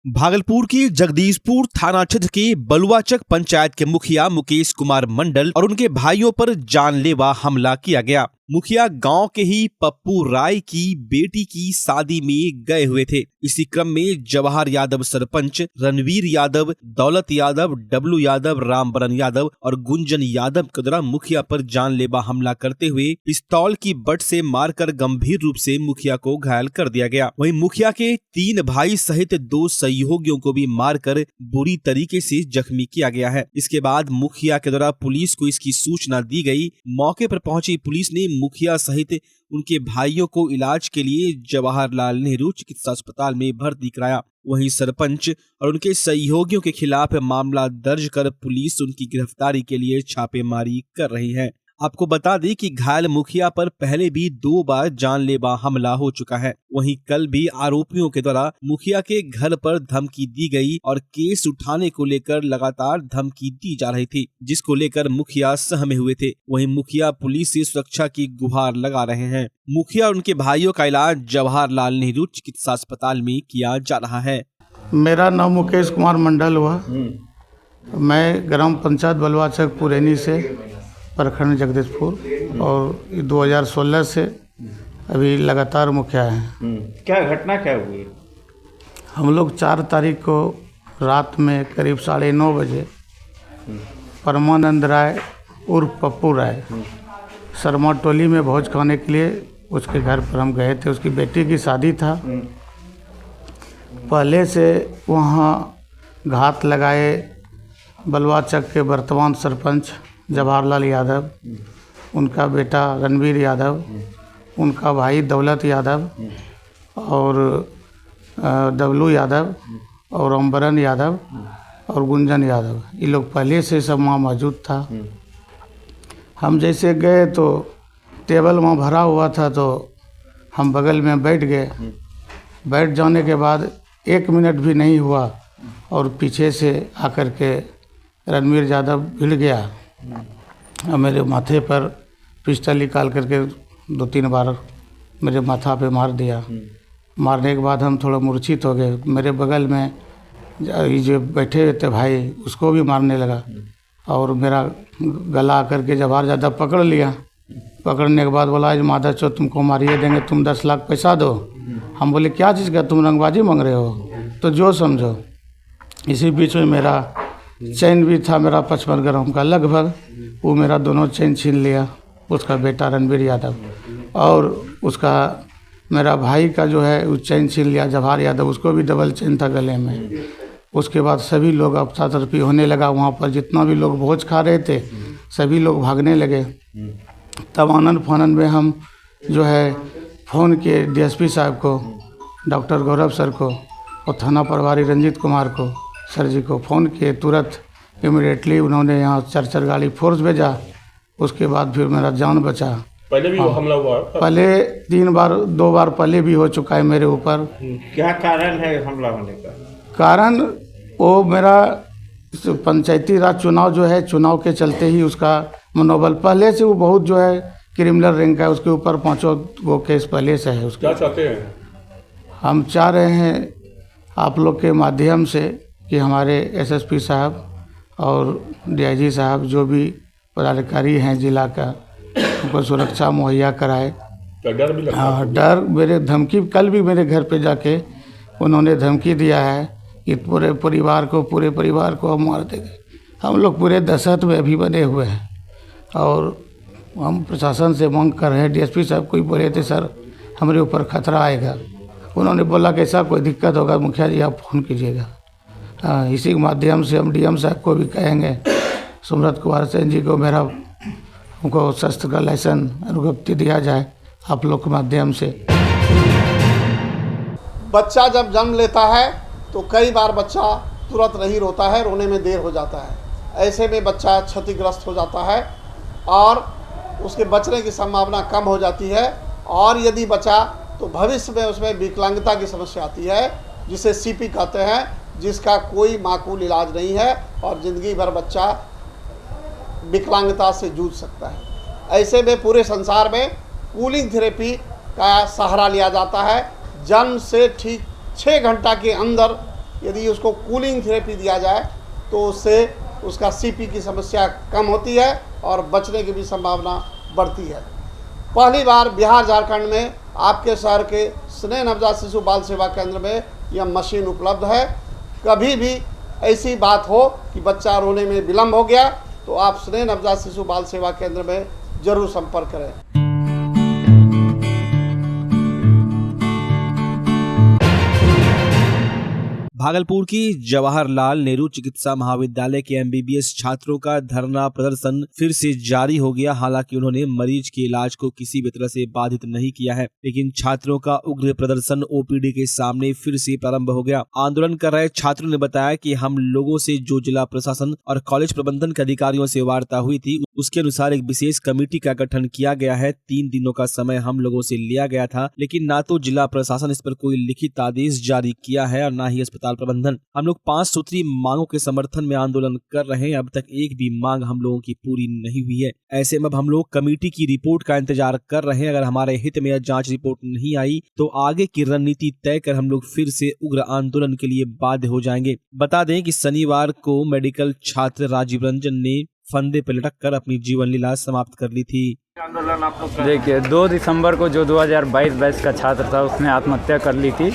भागलपुर के जगदीशपुर थाना क्षेत्र के बलुआचक पंचायत के मुखिया मुकेश कुमार मंडल और उनके भाइयों पर जानलेवा हमला किया गया। मुखिया गांव के ही पप्पू राय की बेटी की शादी में गए हुए थे। इसी क्रम में जवाहर यादव सरपंच, रणवीर यादव, दौलत यादव, डब्लू यादव, रामबरन यादव और गुंजन यादव के द्वारा मुखिया पर जानलेवा हमला करते हुए पिस्तौल की बट से मारकर गंभीर रूप से मुखिया को घायल कर दिया गया। वहीं मुखिया के 3 भाई सहित 2 सहयोगियों को भी मारकर बुरी तरीके से जख्मी किया गया है। इसके बाद मुखिया के द्वारा पुलिस को इसकी सूचना दी गई। मौके पर पहुंची पुलिस ने मुखिया सहित उनके भाइयों को इलाज के लिए जवाहरलाल नेहरू चिकित्सा अस्पताल में भर्ती कराया। वहीं सरपंच और उनके सहयोगियों के खिलाफ मामला दर्ज कर पुलिस उनकी गिरफ्तारी के लिए छापेमारी कर रही है। आपको बता दें कि घायल मुखिया पर पहले भी 2 बार जानलेवा हमला हो चुका है। वहीं कल भी आरोपियों के द्वारा मुखिया के घर पर धमकी दी गई और केस उठाने को लेकर लगातार धमकी दी जा रही थी, जिसको लेकर मुखिया सहमे हुए थे। वहीं मुखिया पुलिस से सुरक्षा की गुहार लगा रहे हैं। मुखिया और उनके भाइयों का इलाज जवाहरलाल नेहरू चिकित्सा अस्पताल में किया जा रहा है। मेरा नाम मुकेश कुमार मंडल हुआ। मैं ग्राम पंचायत बलुआचक पुरैनी से प्रखंड जगदीशपुर और 2016 से अभी लगातार मुखिया हैं। क्या घटना क्या हुई? हम लोग 4 तारीख को रात में करीब 9:30 बजे परमानंद राय उर्फ पप्पू राय शर्मा टोली में भोज खाने के लिए उसके घर पर हम गए थे। उसकी बेटी की शादी था। पहले से वहाँ घात लगाए बलुआचक के वर्तमान सरपंच जवाहरलाल यादव, उनका बेटा रणवीर यादव, उनका भाई दौलत यादव और डब्लू यादव और रामबरन यादव और गुंजन यादव, ये लोग पहले से सब वहाँ मौजूद था। हम जैसे गए तो टेबल वहाँ भरा हुआ था तो हम बगल में बैठ गए। बैठ जाने के बाद 1 मिनट भी नहीं हुआ और पीछे से आकर के रणवीर यादव भिड़ गया और मेरे माथे पर पिस्टल निकाल करके 2-3 बार मेरे माथा पे मार दिया। मारने के बाद हम थोड़ा मूर्छित हो गए। मेरे बगल में ये जो बैठे हुए थे भाई, उसको भी मारने लगा और मेरा गला आकर के जवाहर यादव पकड़ लिया। पकड़ने के बाद बोला, आज मादा चो तुमको मारिए देंगे, तुम 10 लाख पैसा दो। हम बोले क्या चीज़ का, तुम रंगबाजी मांग रहे हो, तो जो समझो। इसी बीच में मेरा चैन भी था मेरा 55 ग्राम का लगभग, वो मेरा दोनों चैन छीन लिया। उसका बेटा रणवीर यादव और उसका मेरा भाई का जो है वो चैन छीन लिया जवाहर यादव, उसको भी डबल चैन था गले में। उसके बाद सभी लोग अफरा तफरी होने लगा। वहाँ पर जितना भी लोग भोज खा रहे थे सभी लोग भागने लगे। तब आनंद फानंद में हम जो है फ़ोन किए DSP साहब को, डॉक्टर गौरव सर को और थाना प्रभारी रंजीत कुमार को, सर जी को फ़ोन किए। तुरंत इमीडिएटली उन्होंने यहाँ 4 गाड़ी फोर्स भेजा। उसके बाद फिर मेरा जान बचा। पहले भी हमला हुआ? पहले 2 बार पहले भी हो चुका है मेरे ऊपर। क्या कारण है हमला होने का? कारण वो मेरा पंचायती राज चुनाव जो है, चुनाव के चलते ही उसका मनोबल पहले से वो बहुत जो है क्रिमिनल रैंक का है। उसके ऊपर 5 गो केस पहले से है उसका। क्या चाहते हैं? हम चाह रहे हैं आप लोग के माध्यम से कि हमारे SSP साहब और DIG साहब जो भी पदाधिकारी हैं जिला का, उनको सुरक्षा मुहैया कराए। तो डर भी लगता है? हाँ, डर। मेरे धमकी कल भी मेरे घर पे जाके उन्होंने धमकी दिया है कि पूरे परिवार को हम मार देंगे। हम लोग पूरे दहशत में अभी बने हुए हैं और हम प्रशासन से मांग कर रहे हैं। DSP साहब कोई बोले थे सर हमारे ऊपर खतरा आएगा। उन्होंने बोला कि ऐसा कोई दिक्कत होगा मुखिया जी आप फ़ोन कीजिएगा। इसी के माध्यम से हम DM साहब को भी कहेंगे, सुमरत कुमार सेन जी को मेरा उनको शस्त्र का लाइसेंस अनुज्ञप्ति दिया जाए आप लोग के माध्यम से। बच्चा जब जन्म लेता है तो कई बार बच्चा तुरंत नहीं रोता है, रोने में देर हो जाता है। ऐसे में बच्चा क्षतिग्रस्त हो जाता है और उसके बचने की संभावना कम हो जाती है। और यदि बचा तो भविष्य में उसमें विकलांगता की समस्या आती है, जिसे CP कहते हैं, जिसका कोई माकूल इलाज नहीं है और ज़िंदगी भर बच्चा विकलांगता से जूझ सकता है। ऐसे में पूरे संसार में कूलिंग थेरेपी का सहारा लिया जाता है। जन्म से ठीक 6 घंटा के अंदर यदि उसको कूलिंग थेरेपी दिया जाए तो उससे उसका सीपी की समस्या कम होती है और बचने की भी संभावना बढ़ती है। पहली बार बिहार झारखंड में आपके शहर के स्नेह नवजात शिशु बाल सेवा केंद्र में यह मशीन उपलब्ध है। कभी भी ऐसी बात हो कि बच्चा रोने में विलम्ब हो गया तो आप स्नेह नवजात शिशु बाल सेवा केंद्र में जरूर संपर्क करें। भागलपुर की जवाहरलाल नेहरू चिकित्सा महाविद्यालय के एमबीबीएस छात्रों का धरना प्रदर्शन फिर से जारी हो गया। हालांकि उन्होंने मरीज के इलाज को किसी भी तरह से बाधित नहीं किया है, लेकिन छात्रों का उग्र प्रदर्शन ओपीडी के सामने फिर से प्रारंभ हो गया। आंदोलन कर रहे छात्रों ने बताया कि हम लोगों से जो जिला प्रशासन और कॉलेज प्रबंधन के अधिकारियों से वार्ता हुई थी उसके अनुसार एक विशेष कमेटी का गठन किया गया है। 3 दिनों का समय हम लोगों से लिया गया था, लेकिन ना तो जिला प्रशासन इस पर कोई लिखित आदेश जारी किया है और ना ही अस्पताल प्रबंधन। हम लोग 5 सूत्री मांगों के समर्थन में आंदोलन कर रहे हैं। अब तक एक भी मांग हम लोगों की पूरी नहीं हुई है। ऐसे में अब हम लोग कमेटी की रिपोर्ट का इंतजार कर रहे हैं। अगर हमारे हित में यह जांच रिपोर्ट नहीं आई तो आगे की रणनीति तय कर हम लोग फिर से उग्र आंदोलन के लिए बाध्य हो जाएंगे। बता दें कि शनिवार को मेडिकल छात्र राजीव रंजन ने फंदे पर लटक कर अपनी जीवन लीला समाप्त कर ली थी। देखिए 2 दिसंबर को जो 2022 बैच का छात्र था उसने आत्महत्या कर ली थी,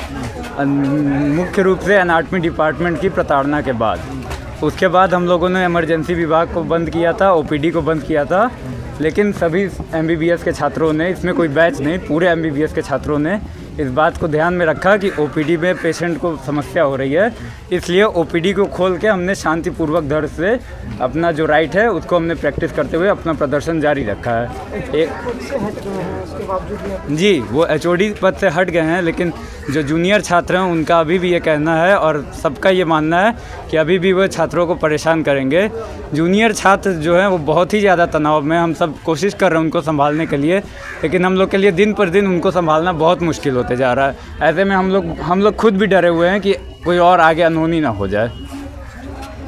मुख्य रूप से एनाटॉमी डिपार्टमेंट की प्रताड़ना के बाद। उसके बाद हम लोगों ने इमरजेंसी विभाग को बंद किया था, ओपीडी को बंद किया था, लेकिन सभी एमबीबीएस के छात्रों ने, इसमें कोई बैच नहीं, पूरे एमबीबीएस के छात्रों ने इस बात को ध्यान में रखा कि ओपीडी में पेशेंट को समस्या हो रही है, इसलिए ओपीडी को खोल के हमने शांतिपूर्वक ढंग से अपना जो राइट है उसको हमने प्रैक्टिस करते हुए अपना प्रदर्शन जारी रखा है। जी, वो एचओडी पद से हट गए हैं, लेकिन जो जूनियर छात्र हैं उनका अभी भी ये कहना है और सबका ये मानना है कि अभी भी वो छात्रों को परेशान करेंगे। जूनियर छात्र जो हैं वो बहुत ही ज़्यादा तनाव में, हम सब कोशिश कर रहे हैं उनको संभालने के लिए, लेकिन हम लोग के लिए दिन पर दिन उनको संभालना बहुत मुश्किल होते जा रहा है। ऐसे में हम लोग खुद भी डरे हुए हैं कि कोई और आगे अनहोनी ना हो जाए।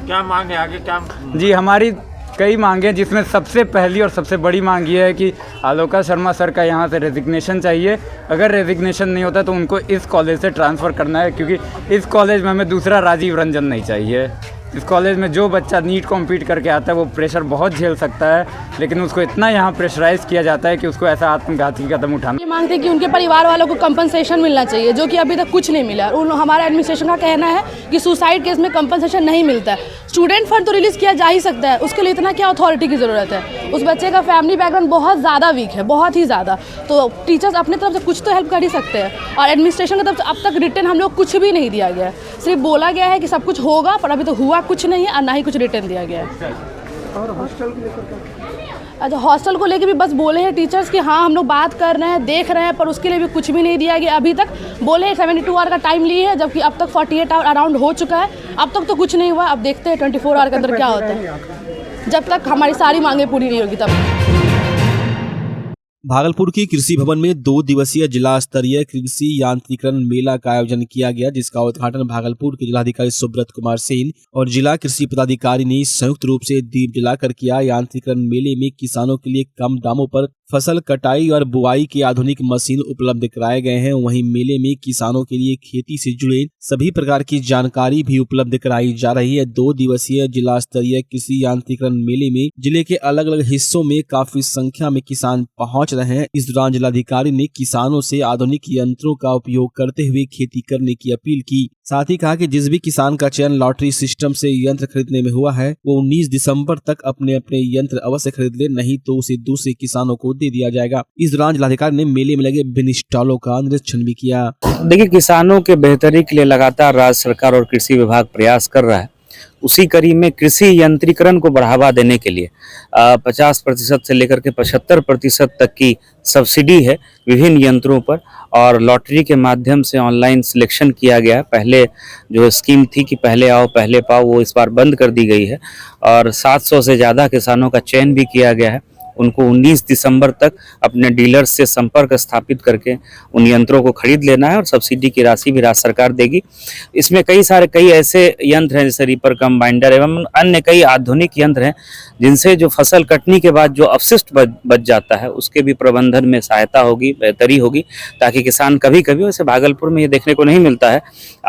क्या मांग है आगे? क्या जी, हमारी कई मांगें, जिसमें सबसे पहली और सबसे बड़ी मांग ये है कि आलोका शर्मा सर का यहाँ से रेजिग्नेशन चाहिए। अगर रेजिग्नेशन नहीं होता तो उनको इस कॉलेज से ट्रांसफ़र करना है, क्योंकि इस कॉलेज में हमें दूसरा राजीव रंजन नहीं चाहिए। इस कॉलेज में जो बच्चा नीट कॉम्पीट करके आता है वो प्रेशर बहुत झेल सकता है, लेकिन उसको इतना यहाँ प्रेशराइज किया जाता है कि उसको ऐसा आत्मघाती कदम उठाना। ये मांगते हैं कि उनके परिवार वालों को कंपनसेशन मिलना चाहिए, जो कि अभी तक कुछ नहीं मिला। हमारा एडमिनिस्ट्रेशन का कहना है कि सुसाइड केस में कंपनसेशन नहीं मिलता है। स्टूडेंट फंड तो रिलीज़ किया जा ही सकता है, उसके लिए इतना क्या अथॉरिटी की ज़रूरत है? उस बच्चे का फैमिली बैकग्राउंड बहुत ज़्यादा वीक है, बहुत ही ज़्यादा, तो टीचर्स अपने तरफ से कुछ तो हेल्प कर ही सकते हैं। और एडमिनिस्ट्रेशन की तरफ से अब तक रिटर्न हम लोग कुछ भी नहीं दिया गया है। सिर्फ बोला गया है कि सब कुछ होगा, पर अभी तो हुआ कुछ नहीं है और ना ही कुछ रिटर्न दिया गया है। और हॉस्टल को लेकर, अच्छा, हॉस्टल को लेके भी बस बोले हैं टीचर्स कि हाँ हम लोग बात कर रहे हैं, देख रहे हैं, पर उसके लिए भी कुछ भी नहीं दिया गया। अभी तक बोले 72 आवर का टाइम लिए है, जबकि अब तक 48 आवर अराउंड हो चुका है। अब तक तो कुछ नहीं हुआ। अब देखते हैं 24 आवर के अंदर क्या होता है, जब तक हमारी सारी मांगें पूरी नहीं होगी तब। भागलपुर के कृषि भवन में 2 दिवसीय जिला स्तरीय कृषि यांत्रिकरण मेला का आयोजन किया गया, जिसका उद्घाटन भागलपुर के जिलाधिकारी सुब्रत कुमार सेन और जिला कृषि पदाधिकारी ने संयुक्त रूप से दीप जलाकर किया। यांत्रिकरण मेले में किसानों के लिए कम दामों पर फसल कटाई और बुआई के आधुनिक मशीन उपलब्ध कराए गए हैं। वहीं मेले में किसानों के लिए खेती से जुड़े सभी प्रकार की जानकारी भी उपलब्ध कराई जा रही है। 2 दिवसीय जिला स्तरीय कृषि यांत्रिकरण मेले में जिले के अलग अलग हिस्सों में काफी संख्या में किसान पहुंच रहे हैं। इस दौरान जिलाधिकारी ने किसानों से आधुनिक यंत्रों का उपयोग करते हुए खेती करने की अपील की। साथ ही कहा कि जिस भी किसान का चयन लॉटरी सिस्टम से यंत्र खरीदने में हुआ है वो 19 दिसंबर तक अपने अपने यंत्र अवश्य खरीद ले, नहीं तो उसे दूसरे किसानों को दे दिया जाएगा। इस दौरान जिलाधिकारी ने मेले में लगे विभिन्न स्टॉलों का निरीक्षण भी किया। देखिए, किसानों के बेहतरी के लिए लगातार राज्य सरकार और कृषि विभाग प्रयास कर रहा है। उसी कड़ी में कृषि यंत्रीकरण को बढ़ावा देने के लिए 50% से लेकर के 75% तक की सब्सिडी है विभिन्न यंत्रों पर, और लॉटरी के माध्यम से ऑनलाइन सिलेक्शन किया गया है। पहले जो स्कीम थी कि पहले आओ पहले पाओ, वो इस बार बंद कर दी गई है और 700 से ज़्यादा किसानों का चयन भी किया गया है। उनको 19 दिसंबर तक अपने डीलर्स से संपर्क स्थापित करके उन यंत्रों को खरीद लेना है और सब्सिडी की राशि भी राज्य सरकार देगी। इसमें कई ऐसे यंत्र हैं जैसे रीपर कंबाइंडर एवं अन्य कई आधुनिक यंत्र हैं जिनसे जो फसल कटने के बाद जो अवशिष्ट बच जाता है उसके भी प्रबंधन में सहायता होगी, बेहतरी होगी, ताकि किसान कभी वैसे भागलपुर में ये देखने को नहीं मिलता है,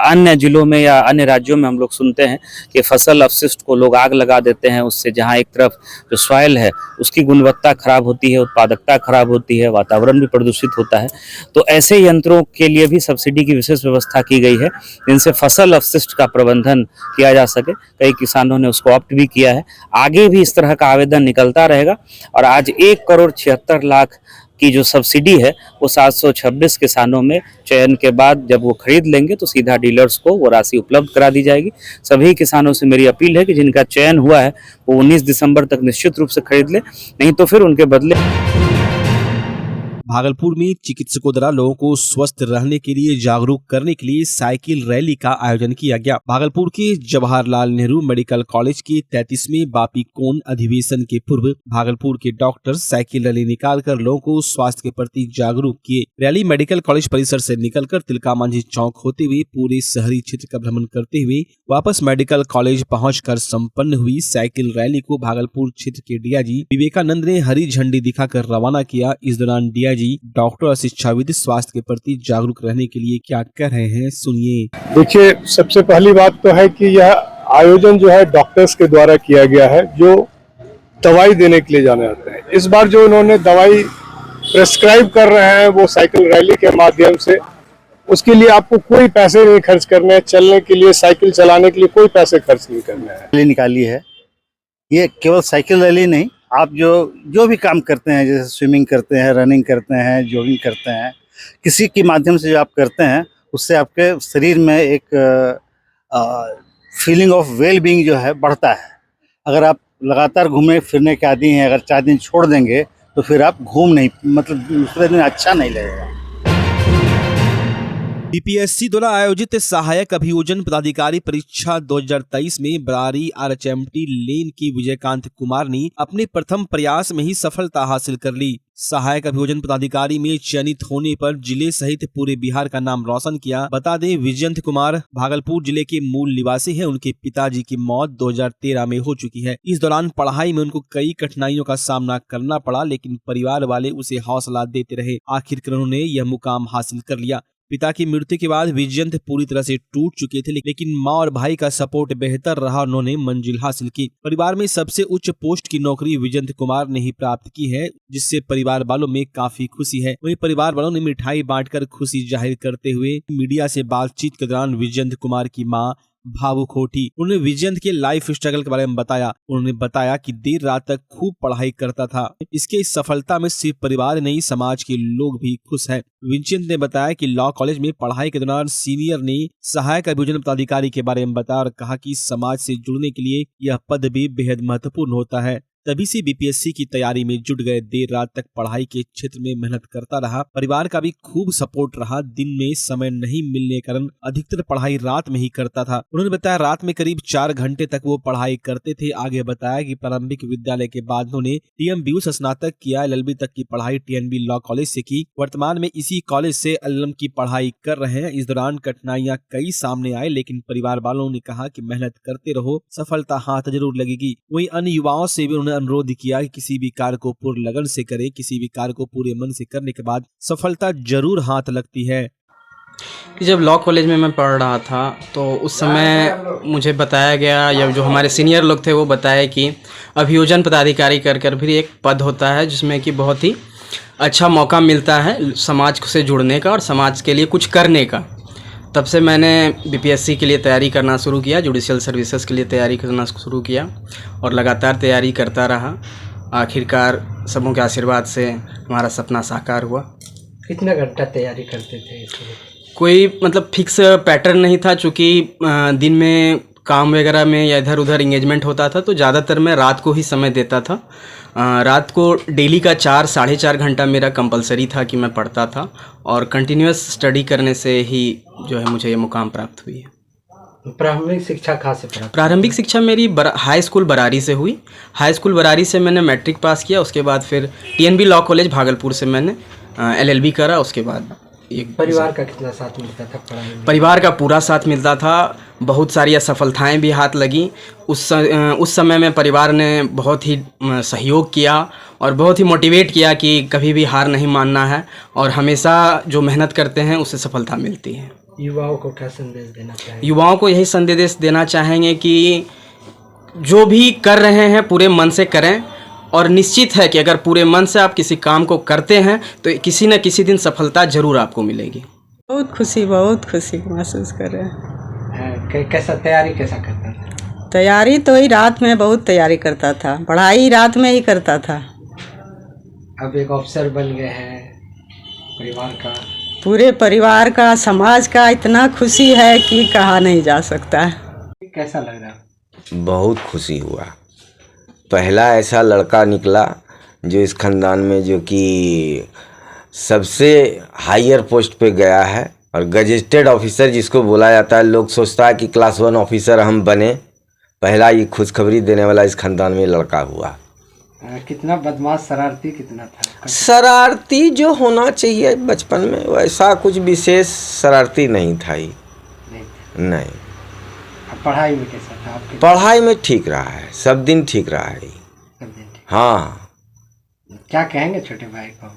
अन्य जिलों में या अन्य राज्यों में हम लोग सुनते हैं कि फसल अवशिष्ट को लोग आग लगा देते हैं। उससे जहाँ एक तरफ जो सॉइल है उसकी गुणवत्ता खराब होती है, उत्पादकता खराब होती है, वातावरण भी प्रदूषित होता है। तो ऐसे यंत्रों के लिए भी सब्सिडी की विशेष व्यवस्था की गई है जिनसे फसल अवशिष्ट का प्रबंधन किया जा सके। कई किसानों ने उसको ऑप्ट भी किया है। आगे भी इस तरह का आवेदन निकलता रहेगा और आज 1,76,00,000 की जो सब्सिडी है वो 726 किसानों में चयन के बाद जब वो खरीद लेंगे तो सीधा डीलर्स को वो राशि उपलब्ध करा दी जाएगी। सभी किसानों से मेरी अपील है कि जिनका चयन हुआ है वो 19 दिसंबर तक निश्चित रूप से खरीद ले, नहीं तो फिर उनके बदले। भागलपुर में चिकित्सकों द्वारा लोगों को स्वस्थ रहने के लिए जागरूक करने के लिए साइकिल रैली का आयोजन किया गया। भागलपुर के जवाहरलाल नेहरू मेडिकल कॉलेज के 33वें बापी कोन अधिवेशन के पूर्व भागलपुर के डॉक्टर साइकिल रैली निकालकर लोगों को स्वास्थ्य के प्रति जागरूक किए। रैली मेडिकल कॉलेज परिसर से निकलकर तिलका मांझी चौक होते हुए पूरे शहरी क्षेत्र का भ्रमण करते हुए वापस मेडिकल कॉलेज पहुंचकर संपन्न हुई। साइकिल रैली को भागलपुर क्षेत्र के डीआईजी विवेकानंद ने हरी झंडी दिखाकर रवाना किया। इस दौरान डीआईजी डॉक्टर और शिक्षाविद स्वास्थ्य के प्रति जागरूक रहने के लिए क्या कह रहे हैं, सुनिए। देखिए, सबसे पहली बात तो है कि यह आयोजन जो है डॉक्टर्स के द्वारा किया गया है जो दवाई देने के लिए जाने आते हैं। इस बार जो उन्होंने दवाई प्रेस्क्राइब कर रहे हैं वो साइकिल रैली के माध्यम से, उसके लिए आपको कोई पैसे नहीं खर्च करने हैं। चलने के लिए, साइकिल चलाने के लिए कोई पैसे खर्च नहीं करने हैं। रैली निकाली है, ये केवल साइकिल रैली नहीं, आप जो भी काम करते हैं, जैसे स्विमिंग करते हैं, रनिंग करते हैं, जॉगिंग करते हैं, किसी के माध्यम से जो आप करते हैं उससे आपके शरीर में एक फीलिंग ऑफ वेल बीइंग जो है बढ़ता है। अगर आप लगातार घूमने फिरने के आदी हैं, अगर 4 दिन छोड़ देंगे तो फिर आप दूसरे दिन अच्छा नहीं लगेगा। बीपीएससी द्वारा आयोजित सहायक अभियोजन पदाधिकारी परीक्षा 2023 में बरारी आरएचएमटी लेन के विजयकांत कुमार ने अपने प्रथम प्रयास में ही सफलता हासिल कर ली। सहायक अभियोजन पदाधिकारी में चयनित होने पर जिले सहित पूरे बिहार का नाम रोशन किया। बता दें, विजयंत कुमार भागलपुर जिले के मूल निवासी हैं। उनके पिताजी की मौत 2013 में हो चुकी है। इस दौरान पढ़ाई में उनको कई कठिनाइयों का सामना करना पड़ा, लेकिन परिवार वाले उसे हौसला देते रहे। आखिरकार उन्होंने यह मुकाम हासिल कर लिया। पिता की मृत्यु के बाद विजयंत पूरी तरह से टूट चुके थे, लेकिन मां और भाई का सपोर्ट बेहतर रहा, उन्होंने मंजिल हासिल की। परिवार में सबसे उच्च पोस्ट की नौकरी विजयंत कुमार ने ही प्राप्त की है, जिससे परिवार वालों में काफी खुशी है। वहीं परिवार वालों ने मिठाई बांटकर खुशी जाहिर करते हुए मीडिया से बातचीत के दौरान विजयंत कुमार की मां भावुक उठी। उन्होंने विजयंत के लाइफ स्ट्रगल के बारे में बताया। उन्होंने बताया कि देर रात तक खूब पढ़ाई करता था। इसके इस सफलता में सिर्फ परिवार नहीं, समाज के लोग भी खुश हैं। विजयंत ने बताया कि लॉ कॉलेज में पढ़ाई के दौरान सीनियर ने सहायक अभियोजन पदाधिकारी के बारे में बताया और कहा कि समाज से जुड़ने के लिए यह पद भी बेहद महत्वपूर्ण होता है। तभी से बीपीएससी की तैयारी में जुट गए। देर रात तक पढ़ाई के क्षेत्र में मेहनत करता रहा। परिवार का भी खूब सपोर्ट रहा। दिन में समय नहीं मिलने के कारण अधिकतर पढ़ाई रात में ही करता था। उन्होंने बताया रात में करीब 4 घंटे तक वो पढ़ाई करते थे। आगे बताया कि प्रारंभिक विद्यालय के बाद उन्होंने टीएमबीयू से स्नातक किया। एलएलबी तक की पढ़ाई टीएनबी लॉ कॉलेज से की। वर्तमान में इसी कॉलेज से एलएलएम की पढ़ाई कर रहे हैं। इस दौरान कठिनाइयां कई सामने आई, लेकिन परिवार वालों ने कहा कि मेहनत करते रहो, सफलता हाथ जरूर लगेगी। वहीं अन्य युवाओं से भी उन्होंने अनुरोध किया कि किसी भी कार्य को पूर्ण लगन से करे। किसी भी कार्य को पूरे मन से करने के बाद सफलता जरूर हाथ लगती है। जब लॉ कॉलेज में मैं पढ़ रहा था तो उस समय मुझे बताया गया, या जो हमारे सीनियर लोग थे वो बताए कि अभियोजन पदाधिकारी कर भी एक पद होता है जिसमें कि बहुत ही अच्छा मौका मिलता है समाज से जुड़ने का और समाज के लिए कुछ करने का। तब से मैंने बीपीएससी के लिए तैयारी करना शुरू किया, जुडिशियल सर्विसेज के लिए तैयारी करना शुरू किया और लगातार तैयारी करता रहा। आखिरकार सबों के आशीर्वाद से हमारा सपना साकार हुआ। कितना घंटा तैयारी करते थे इसके लिए? कोई मतलब फिक्स पैटर्न नहीं था, चूँकि दिन में काम वगैरह में या इधर उधर इंगेजमेंट होता था तो ज़्यादातर मैं रात को ही समय देता था। रात को डेली का 4 साढ़े 4 घंटा मेरा कंपलसरी था कि मैं पढ़ता था और कंटिन्यूस स्टडी करने से ही जो है मुझे ये मुकाम प्राप्त हुई है। प्रारंभिक शिक्षा कहाँ से प्राप्त? प्रारंभिक शिक्षा मेरी हाई स्कूल बरारी से हुई। हाई स्कूल बरारी से मैंने मैट्रिक पास किया। उसके बाद फिर TNB लॉ कॉलेज भागलपुर से मैंने LLB करा। उसके बाद एक परिवार का कितना साथ मिलता था पढ़ाई में? परिवार का पूरा साथ मिलता था। बहुत सारी असफलताएं भी हाथ लगी। उस समय में परिवार ने बहुत ही सहयोग किया और बहुत ही मोटिवेट किया कि कभी भी हार नहीं मानना है और हमेशा जो मेहनत करते हैं उससे सफलता मिलती है। युवाओं को क्या संदेश देना चाहेंगे? युवाओं को यही संदेश देना चाहेंगे कि जो भी कर रहे हैं पूरे मन से करें और निश्चित है कि अगर पूरे मन से आप किसी काम को करते हैं तो किसी न किसी दिन सफलता ज़रूर आपको मिलेगी। बहुत खुशी महसूस कर रहे हैं। कैसा तैयारी कैसा करता था? तैयारी तो ही रात में बहुत तैयारी करता था, पढ़ाई रात में ही करता था। अब एक अफसर बन गए हैं, परिवार का पूरे परिवार का समाज का इतना खुशी है कि कहा नहीं जा सकता। कैसा लग रहा? बहुत खुशी हुआ। पहला ऐसा लड़का निकला जो इस खानदान में जो कि सबसे हायर पोस्ट पे गया है और गजेटेड ऑफिसर जिसको बोला जाता है। लोग सोचता है कि क्लास 1 ऑफिसर हम बने। पहला ये खुशखबरी देने वाला इस खानदान में लड़का हुआ। कितना बदमाश शरारती कितना था? शरारती जो होना चाहिए बचपन में वैसा कुछ विशेष शरारती नहीं था ही। नहीं। पढ़ाई में कैसा था आपके? पढ़ाई में ठीक रहा है, सब दिन ठीक रहा है। हाँ। क्या कहेंगे छोटे भाई को?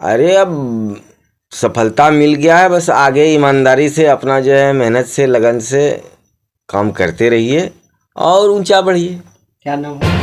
अरे अब सफलता मिल गया है, बस आगे ईमानदारी से अपना जो है मेहनत से लगन से काम करते रहिए और ऊंचा बढ़िए। क्या नाम है?